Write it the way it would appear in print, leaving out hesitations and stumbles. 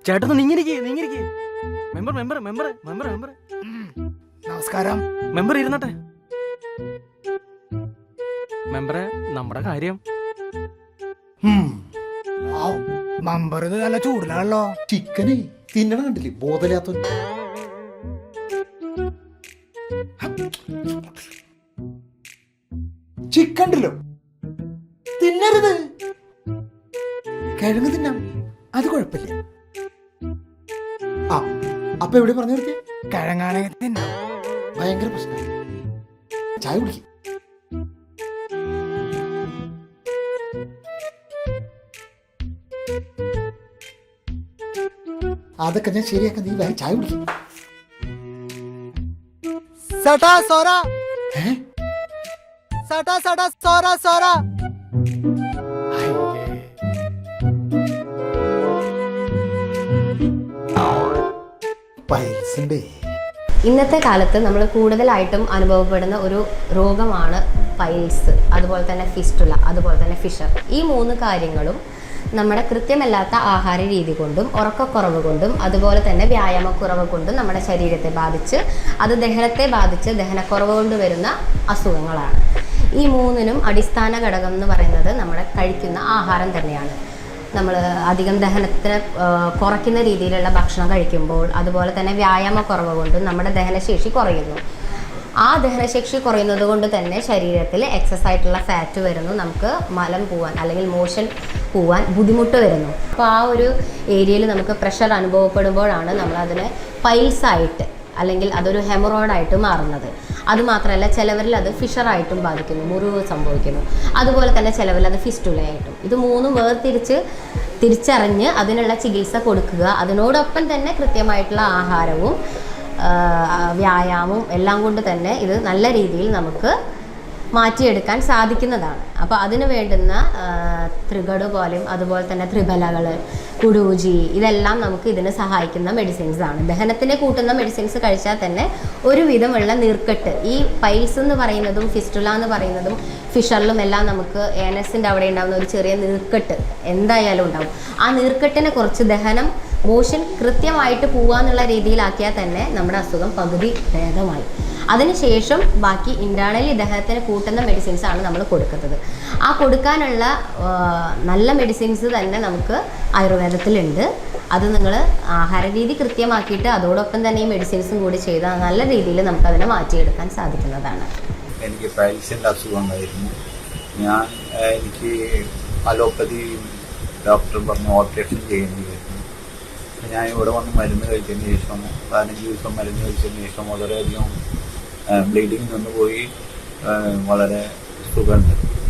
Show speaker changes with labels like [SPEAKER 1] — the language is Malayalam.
[SPEAKER 1] ചേട്ടൻ നീങ്ങിരിക്കേ. Member member member member member
[SPEAKER 2] നമസ്കാരം.
[SPEAKER 1] മെമ്പർ ഇരുന്നട്ടെ. മെമ്പറെ, നമ്മുടെ കാര്യം
[SPEAKER 2] മെമ്പർ ഇത് നല്ല ചൂടിലാണല്ലോ.
[SPEAKER 3] ചിക്കന് തിന്നണ കണ്ടില്ലേ ബോധമില്ലാത്ത ചിക്കൻ ഉണ്ടല്ലോ തിന്നരുത്. കിഴങ്ങ് തിന്നാം, അത് കുഴപ്പമില്ല. ആ അപ്പൊ എവിടെ പറഞ്ഞു നിർത്തി?
[SPEAKER 2] കിഴങ്ങാണെങ്കിൽ തിന്നാം.
[SPEAKER 3] ഭയങ്കര പ്രശ്നം. ചായ കുടിക്കും. അതൊക്കെ ഞാൻ ശരിയാക്കാം, നീ വേഗം ചായ കുടിക്കും.
[SPEAKER 2] സടാ സോറ
[SPEAKER 3] ഏ
[SPEAKER 2] സടാ സടാ സോറ സോറ.
[SPEAKER 3] പൈസണ്ടേ.
[SPEAKER 4] ഇന്നത്തെ കാലത്ത് നമ്മൾ കൂടുതലായിട്ടും അനുഭവപ്പെടുന്ന ഒരു രോഗമാണ് പൈൽസ്, അതുപോലെ തന്നെ ഫിസ്റ്റുല, അതുപോലെ തന്നെ ഫിഷർ. ഈ 3 കാര്യങ്ങളും നമ്മുടെ കൃത്യമല്ലാത്ത ആഹാര രീതി കൊണ്ടും ഉറക്കക്കുറവ് കൊണ്ടും അതുപോലെ തന്നെ വ്യായാമക്കുറവ് കൊണ്ടും നമ്മുടെ ശരീരത്തെ ബാധിച്ച് അത് ദഹനത്തെ ബാധിച്ച് ദഹനക്കുറവ് കൊണ്ട് വരുന്ന അസുഖങ്ങളാണ്. ഈ 3നും അടിസ്ഥാന ഘടകം എന്ന് പറയുന്നത് നമ്മുടെ കഴിക്കുന്ന ആഹാരം തന്നെയാണ്. നമ്മൾ അധികം ദഹനത്തിന് കുറയ്ക്കുന്ന രീതിയിലുള്ള ഭക്ഷണം കഴിക്കുമ്പോൾ അതുപോലെ തന്നെ വ്യായാമക്കുറവ് കൊണ്ടും നമ്മുടെ ദഹനശേഷി കുറയുന്നു. ആ ദഹനശേഷി കുറയുന്നത് കൊണ്ട് തന്നെ ശരീരത്തിൽ എക്സസ് ആയിട്ടുള്ള ഫാറ്റ് വരുന്നു, നമുക്ക് മലം പോവാൻ അല്ലെങ്കിൽ മോഷൻ പോവാൻ ബുദ്ധിമുട്ട് വരുന്നു. അപ്പോൾ ആ ഒരു ഏരിയയിൽ നമുക്ക് പ്രഷർ അനുഭവപ്പെടുമ്പോഴാണ് നമ്മളതിനെ പൈൽസായിട്ട് അല്ലെങ്കിൽ അതൊരു ഹെമറോയിഡായിട്ട് മാറുന്നത്. അതുമാത്രമല്ല, ചിലവരിൽ അത് ഫിഷറായിട്ടും ബാധിക്കുന്നു, മുറിവ് സംഭവിക്കുന്നു. അതുപോലെ തന്നെ ചിലവരിൽ അത് ഫിസ്റ്റുലയായിട്ടും. ഇത് 3 തിരിച്ചറിഞ്ഞ് അതിനുള്ള ചികിത്സ കൊടുക്കുക. അതിനോടൊപ്പം തന്നെ കൃത്യമായിട്ടുള്ള ആഹാരവും വ്യായാമവും എല്ലാം കൊണ്ട് തന്നെ ഇത് നല്ല രീതിയിൽ നമുക്ക് മാറ്റിയെടുക്കാൻ സാധിക്കുന്നതാണ്. അപ്പോൾ അതിന് വേണ്ടുന്ന ത്രികട് പോലെയും അതുപോലെ തന്നെ ത്രിബലകൾ, കുടൂജി, ഇതെല്ലാം നമുക്ക് ഇതിന് സഹായിക്കുന്ന മെഡിസിൻസ് ആണ്. ദഹനത്തിനെ കൂട്ടുന്ന മെഡിസിൻസ് കഴിച്ചാൽ തന്നെ ഒരുവിധമുള്ള നീർക്കെട്ട്, ഈ പൈൽസ് എന്ന് പറയുന്നതും ഫിസ്റ്റുല എന്ന് പറയുന്നതും ഫിഷറിലും എല്ലാം നമുക്ക് ഏനസിൻ്റെ അവിടെ ഉണ്ടാകുന്ന ഒരു ചെറിയ നീർക്കെട്ട് എന്തായാലും ഉണ്ടാവും. ആ നീർക്കെട്ടിനെ കുറച്ച് ദഹനം മോഷൻ കൃത്യമായിട്ട് പോവാന്നുള്ള രീതിയിലാക്കിയാൽ തന്നെ നമ്മുടെ അസുഖം പകുതി ഭേദമായി. അതിനുശേഷം ബാക്കി ഇൻറ്റേർണലി ദഹനത്തിന് കൂട്ടുന്ന മെഡിസിൻസ് ആണ് നമ്മൾ കൊടുക്കുന്നത്. ആ കൊടുക്കാനുള്ള നല്ല മെഡിസിൻസ് തന്നെ നമുക്ക് ആയുർവേദത്തിലുണ്ട്. അത് നിങ്ങൾ ആഹാര രീതി കൃത്യമാക്കിയിട്ട് അതോടൊപ്പം തന്നെ ഈ മെഡിസിൻസും കൂടി ചെയ്താൽ നല്ല രീതിയിൽ നമുക്കതിനെ മാറ്റിയെടുക്കാൻ സാധിക്കുന്നതാണ്.
[SPEAKER 5] എനിക്ക് പൈൽസിൻ്റെ അസുഖമായിരുന്നു. എനിക്ക് അലോപ്പതി ഡോക്ടർ പറഞ്ഞു ഓപ്പറേഷൻ ചെയ്യേണ്ടിയിരുന്നു. ഞാൻ ഇവിടെ വന്ന് മരുന്ന് കഴിച്ചതിന് ശേഷം 15 ദിവസം മരുന്ന് കഴിച്ചതിന് ശേഷം വളരെയധികം ബ്ലീഡിങ് നിന്ന് പോയി, വളരെ സുഖമുണ്ട്.